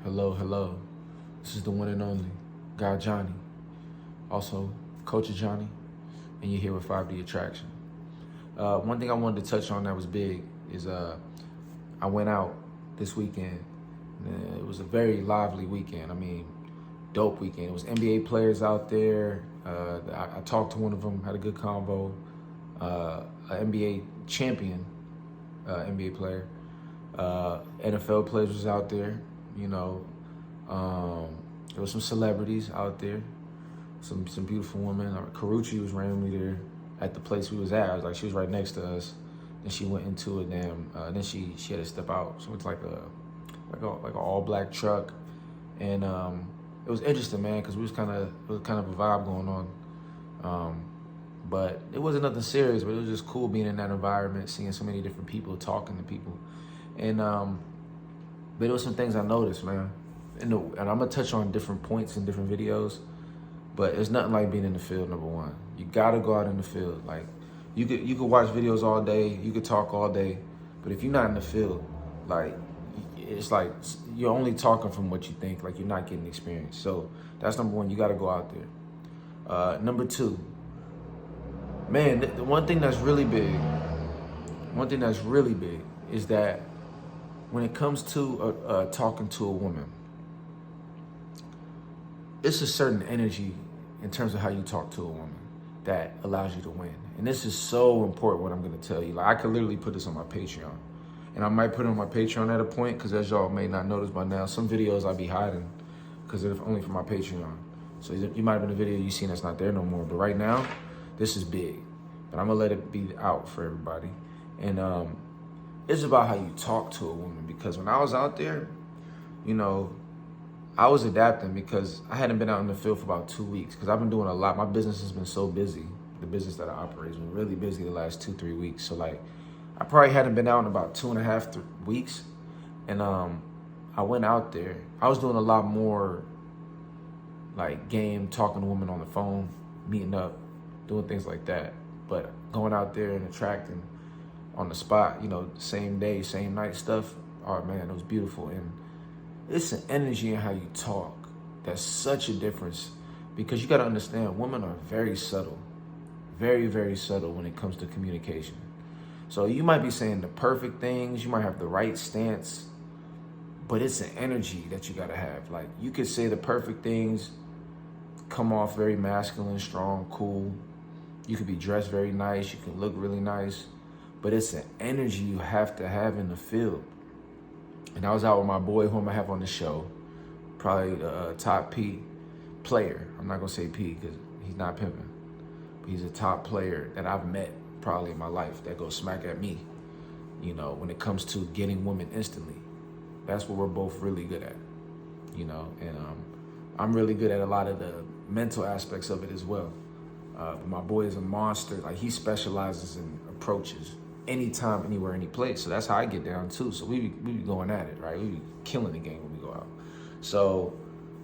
Hello, hello. This is the one and only guy Johnny, also Coach Johnny, and you're here with 5D Attraction. One thing I wanted to touch on that was big is I went out this weekend. It was a very lively weekend. I mean, dope weekend. It was NBA players out there. I talked to one of them, had a good convo. An NBA champion, NBA player. NFL players was out there. You know, there was some celebrities out there, some beautiful women. Karuchi was randomly there at the place we was at. I was like, she was right next to us. Then she went into a damn. Then she had to step out. So it's like an all black truck, and it was interesting, man, because it was kind of a vibe going on. But it wasn't nothing serious. But it was just cool being in that environment, seeing so many different people, talking to people, and but there was some things I noticed, man. And I'm gonna touch on different points in different videos, but it's nothing like being in the field. Number one, you gotta go out in the field. Like you could watch videos all day, you could talk all day, but if you're not in the field, like it's like you're only talking from what you think. Like you're not getting experience. So that's number one. You gotta go out there. Number two, man, the one thing that's really big is that when it comes to talking to a woman, it's a certain energy in terms of how you talk to a woman that allows you to win. And this is so important, what I'm gonna tell you. Like I could literally put this on my Patreon. And I might put it on my Patreon at a point, because as y'all may not notice by now, some videos I be hiding because they're only for my Patreon. So you might have been a video you seen that's not there no more. But right now, this is big. But I'm gonna let it be out for everybody. And it's about how you talk to a woman, because when I was out there, you know, I was adapting because I hadn't been out in the field for about 2 weeks, because I've been doing a lot. My business has been so busy. The business that I operate has been really busy the last 2-3 weeks. So like, I probably hadn't been out in about 2.5 weeks. And I went out there. I was doing a lot more like game, talking to women on the phone, meeting up, doing things like that. But going out there and attracting on the spot, you know, same day, same night stuff, oh man, it was beautiful. And it's an energy in how you talk that's such a difference, because you got to understand, women are very subtle, very, very subtle when it comes to communication. So you might be saying the perfect things, you might have the right stance, but it's an energy that you got to have. Like you could say the perfect things, come off very masculine, strong, cool. You could be dressed very nice, you can look really nice, but it's an energy you have to have in the field. And I was out with my boy, whom I have on the show, probably the top P player. I'm not gonna say P because he's not pimping, but he's a top player that I've met probably in my life that goes smack at me, you know, when it comes to getting women instantly. That's what we're both really good at, you know, and I'm really good at a lot of the mental aspects of it as well. But my boy is a monster. Like he specializes in approaches anytime, anywhere, any place. So that's how I get down too. So we be going at it, right? We be killing the game when we go out. So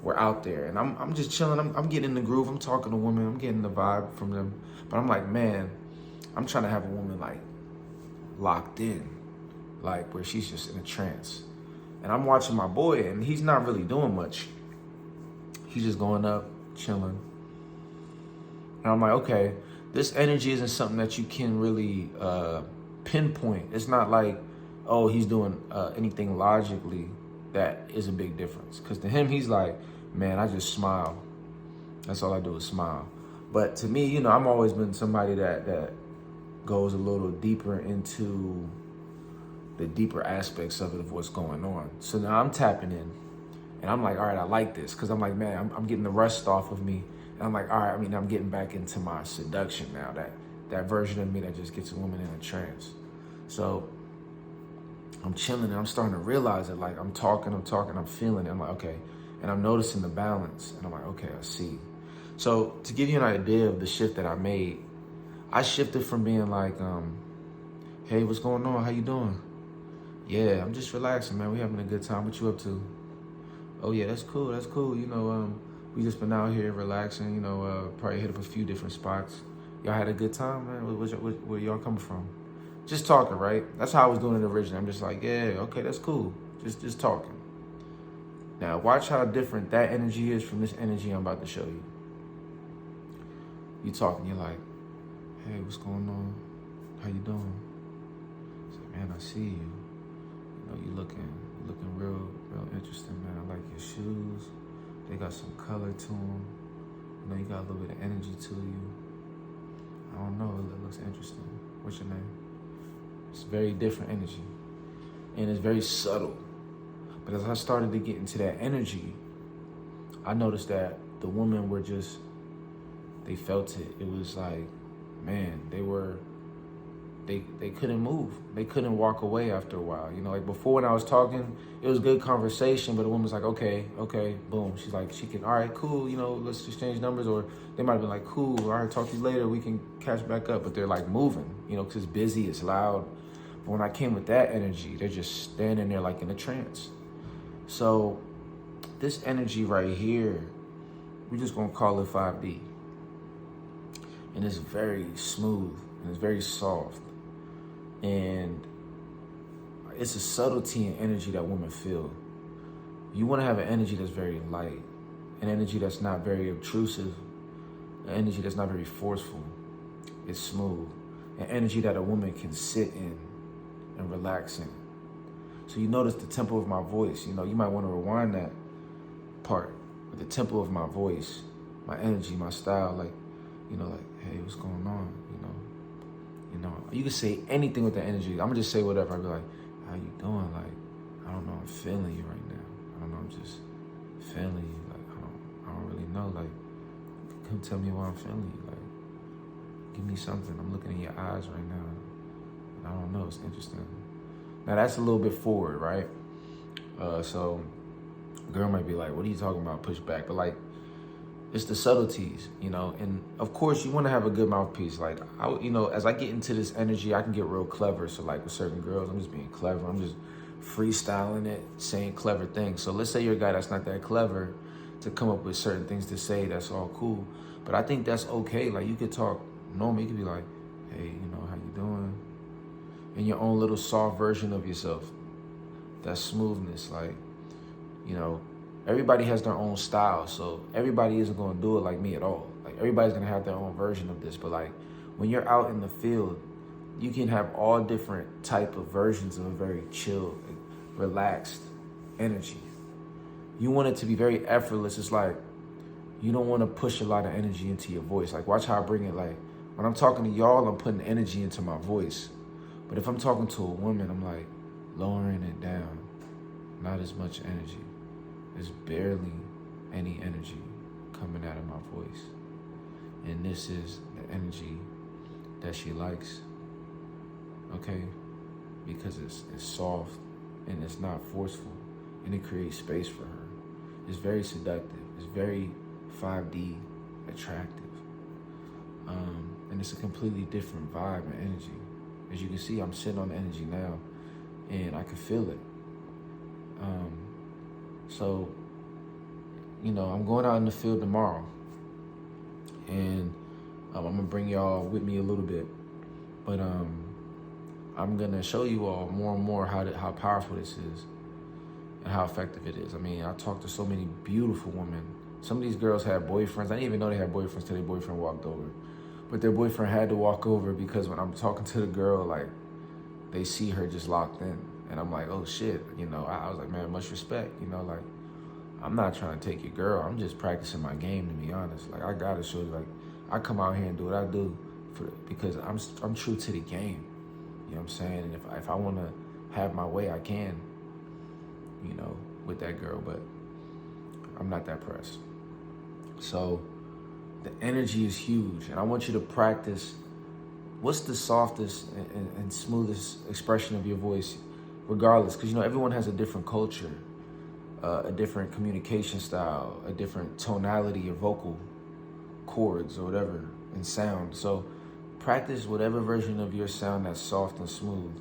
we're out there and I'm just chilling. I'm getting in the groove. I'm talking to women. I'm getting the vibe from them. But I'm like, man, I'm trying to have a woman like locked in, like where she's just in a trance. And I'm watching my boy and he's not really doing much. He's just going up, chilling. And I'm like, okay, this energy isn't something that you can really pinpoint. It's not like, oh, he's doing anything logically that is a big difference. Because to him, he's like, man, I just smile. That's all I do is smile. But to me, you know, I've always been somebody that goes a little deeper into the deeper aspects of it, of what's going on. So now I'm tapping in. And I'm like, all right, I like this. Because I'm like, man, I'm getting the rust off of me. And I'm like, all right, I'm getting back into my seduction now. That version of me that just gets a woman in a trance. So I'm chilling and I'm starting to realize it. Like I'm talking, I'm feeling it. I'm like, okay. And I'm noticing the balance. And I'm like, okay, I see. So to give you an idea of the shift that I made, I shifted from being like, hey, what's going on? How you doing? Yeah, I'm just relaxing, man. We having a good time. What you up to? Oh yeah, that's cool. You know, we just been out here relaxing, you know, probably hit up a few different spots. Y'all had a good time, man? Where y'all coming from? Just talking, right? That's how I was doing it originally. I'm just like, yeah, okay, that's cool. Just talking. Now watch how different that energy is from this energy I'm about to show you. You talking, you're like, hey, what's going on? How you doing? I say, man, I see you. You know, you looking real interesting, man. I like your shoes. They got some color to them. You know, you got a little bit of energy to you. I don't know, it looks interesting. What's your name? It's very different energy. And it's very subtle. But as I started to get into that energy, I noticed that the women were just, they felt it. It was like, man, they couldn't move. They couldn't walk away after a while. You know, like before when I was talking, it was good conversation, but the woman was like, okay, boom. She's like, she can, all right, cool, you know, let's exchange numbers. Or they might have been like, cool, all right, talk to you later, we can catch back up. But they're like moving, you know, because it's busy, it's loud. But when I came with that energy, they're just standing there like in a trance. So this energy right here, we're just gonna call it 5D. And it's very smooth and it's very soft. And it's a subtlety and energy that women feel. You wanna have an energy that's very light, an energy that's not very obtrusive, an energy that's not very forceful. It's smooth, an energy that a woman can sit in and relax in. So you notice the tempo of my voice. You know, you might want to rewind that part. But the tempo of my voice, my energy, my style, like, you know, like, hey, what's going on? You know, you can say anything with the energy. I'm gonna just say whatever. I'll be like, how you doing? Like, I don't know, I'm feeling you right now. I don't know, I'm just feeling you. Like, I don't really know. Like, come tell me why I'm feeling you. Like, give me something. I'm looking in your eyes right now. I don't know, it's interesting. Now that's a little bit forward, right? So a girl might be like, what are you talking about, push back? But like, it's the subtleties, you know? And of course you wanna have a good mouthpiece. Like, you know, as I get into this energy, I can get real clever. So like with certain girls, I'm just being clever. I'm just freestyling it, saying clever things. So let's say you're a guy that's not that clever to come up with certain things to say, that's all cool. But I think that's okay. Like you could talk normal, you could be like, hey, you know, how you doing? In your own little soft version of yourself. That smoothness, like, you know, everybody has their own style, so everybody isn't gonna do it like me at all. Like everybody's gonna have their own version of this, but like when you're out in the field, you can have all different type of versions of a very chill, relaxed energy. You want it to be very effortless. It's like, you don't wanna push a lot of energy into your voice. Like watch how I bring it, like when I'm talking to y'all, I'm putting energy into my voice. But if I'm talking to a woman, I'm like lowering it down. Not as much energy. There's barely any energy coming out of my voice. And this is the energy that she likes, okay? Because it's soft and it's not forceful and it creates space for her. It's very seductive. It's very 5D attractive. And it's a completely different vibe and energy. As you can see, I'm sitting on the energy now and I can feel it. So, you know, I'm going out in the field tomorrow and I'm gonna bring y'all with me a little bit, but I'm gonna show you all more and more how powerful this is and how effective it is. I mean, I talked to so many beautiful women. Some of these girls had boyfriends. I didn't even know they had boyfriends till their boyfriend walked over. But their boyfriend had to walk over because when I'm talking to the girl, like, they see her just locked in. And I'm like, oh shit, you know, I was like, man, much respect, you know, like, I'm not trying to take your girl. I'm just practicing my game, to be honest. Like, I gotta show you, like, I come out here and do what I do because I'm true to the game. You know what I'm saying? And if I want to have my way, I can, you know, with that girl, but I'm not that pressed. So the energy is huge, and I want you to practice what's the softest and smoothest expression of your voice, regardless, because, you know, everyone has a different culture, a different communication style, a different tonality of vocal chords or whatever, and sound. So practice whatever version of your sound that's soft and smooth,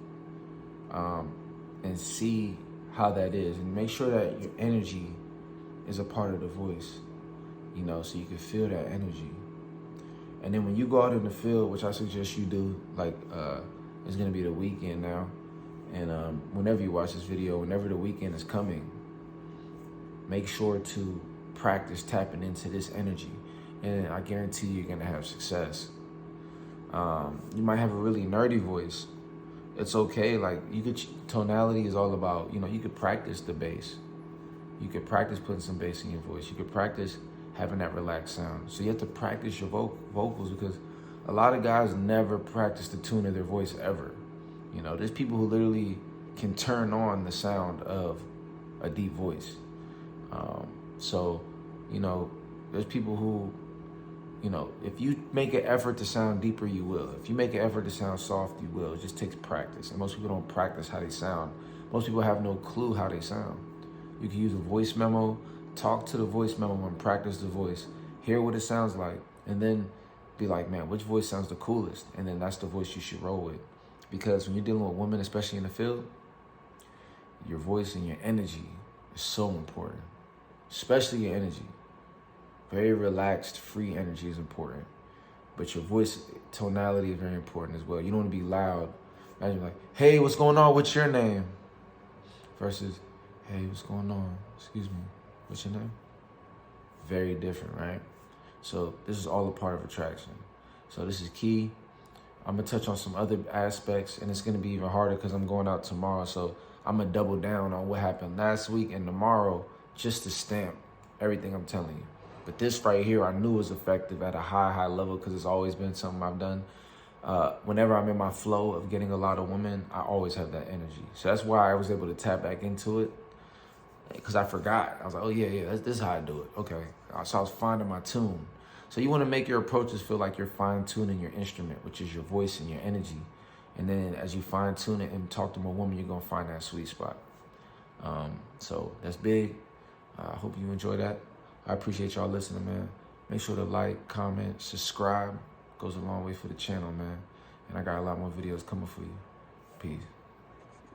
and see how that is, and make sure that your energy is a part of the voice, you know, so you can feel that energy. And then when you go out in the field, which I suggest you do, like, it's gonna be the weekend now, and whenever you watch this video, whenever the weekend is coming, make sure to practice tapping into this energy, and I guarantee you're gonna have success. You might have a really nerdy voice. It's okay. Like, tonality is all about, you could practice the bass. You could practice putting some bass in your voice. You could practice having that relaxed sound. So you have to practice your vocals, because a lot of guys never practice the tune of their voice ever. There's people who literally can turn on the sound of a deep voice. So, there's people who, if you make an effort to sound deeper, you will. If you make an effort to sound soft, you will. It just takes practice. And most people don't practice how they sound. Most people have no clue how they sound. You can use a voice memo, talk to the voice memo and practice the voice. Hear what it sounds like, and then be like, man, which voice sounds the coolest? And then that's the voice you should roll with. Because when you're dealing with women, especially in the field, your voice and your energy is so important. Especially your energy. Very relaxed, free energy is important. But your voice tonality is very important as well. You don't want to be loud. Imagine like, hey, what's going on? What's your name? Versus, hey, what's going on? Excuse me, what's your name? Very different, right? So this is all a part of attraction. So this is key. I'm gonna touch on some other aspects, and it's gonna be even harder because I'm going out tomorrow. So I'm gonna double down on what happened last week and tomorrow, just to stamp everything I'm telling you. But this right here, I knew was effective at a high level, because it's always been something I've done. Whenever I'm in my flow of getting a lot of women, I always have that energy. So that's why I was able to tap back into it, because I forgot. I was like, oh yeah, this is how I do it. Okay, so I was finding my tune. So you want to make your approaches feel like you're fine-tuning your instrument, which is your voice and your energy. And then as you fine-tune it and talk to more women, you're going to find that sweet spot. So that's big. I hope you enjoy that. I appreciate y'all listening, man. Make sure to like, comment, subscribe. Goes a long way for the channel, man. And I got a lot more videos coming for you. Peace.